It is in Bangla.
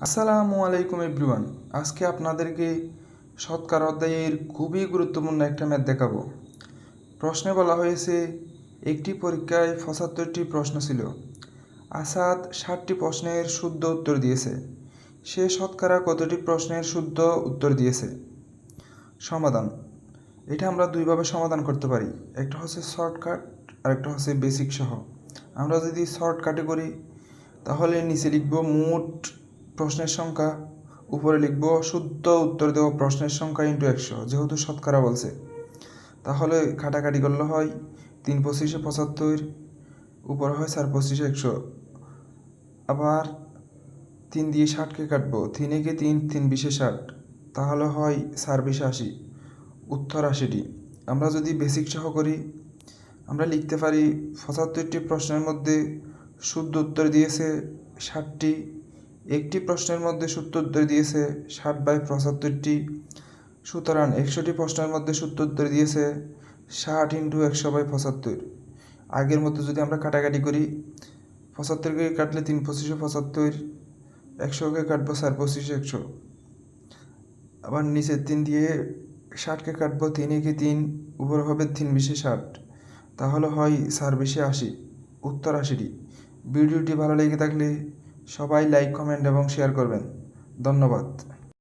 আসসালামু আলাইকুম এভরিওয়ান। আজকে আপনাদেরকে শতকরা অধ্যায়ের খুবই গুরুত্বপূর্ণ একটা ম্যাথ দেখাবো। প্রশ্নে বলা হয়েছে একটি পরীক্ষায় ৭৫টি প্রশ্ন ছিল। আসাদ ৬০টি প্রশ্নের শুদ্ধ উত্তর দিয়েছে। সে শতকরা কতটি প্রশ্নের শুদ্ধ উত্তর দিয়েছে? সমাধান। এটা আমরা দুইভাবে সমাধান করতে পারি, একটা হচ্ছে শর্টকাট আর একটা হচ্ছে বেসিক সহ। আমরা যদি শর্টকাটে করি তাহলে নিচে লিখব মোট প্রশ্নের সংখ্যা, উপরে লিখব শুদ্ধ উত্তর দেওয়া প্রশ্নের সংখ্যা ইন্টু ১০০, যেহেতু শতকরা বলছে। তাহলে কাটাকাটি করলে হয় ৩ পঁচিশে ৭৫, উপরে হয় ৪ পঁচিশে ১০০। আবার ৩ দিয়ে ৬০কে কাটবো, ৩ একে ৩, ৩ বিশে ৬০, তাহলে হয় ৪ বিশে ৮০, উত্তর ৮০টি। আমরা যদি বেসিক সহ করি আমরা লিখতে পারি ৭৫টি প্রশ্নের মধ্যে শুদ্ধ উত্তর দিয়েছে ৬০টি, একটি প্রশ্নের মধ্যে শুদ্ধ উত্তর দিয়েছে ৬০/৭৫টি, সুতরাং ১০০টি প্রশ্নের মধ্যে শুদ্ধ উত্তর দিয়েছে ৬০ ইন্টু ১০০/৭৫। আগের মতো যদি আমরা কাটাকাটি করি, ৭৫কে কাটলে ৩ পঁচিশে ৭৫, ১০০কে কাটবো ৪ পঁচিশে ১০০, আবার নিচে ৩ দিয়ে ৬০কে কাটবো, ৩ একে ৩, উপরে হবে ৩ বিশে ৬০, তাহলে হয় ৪ বিশে ৮০, উত্তর ৮০টি। ভিডিওটি ভালো লেগে থাকলে সবাই লাইক, কমেন্ট এবং শেয়ার করবেন। ধন্যবাদ।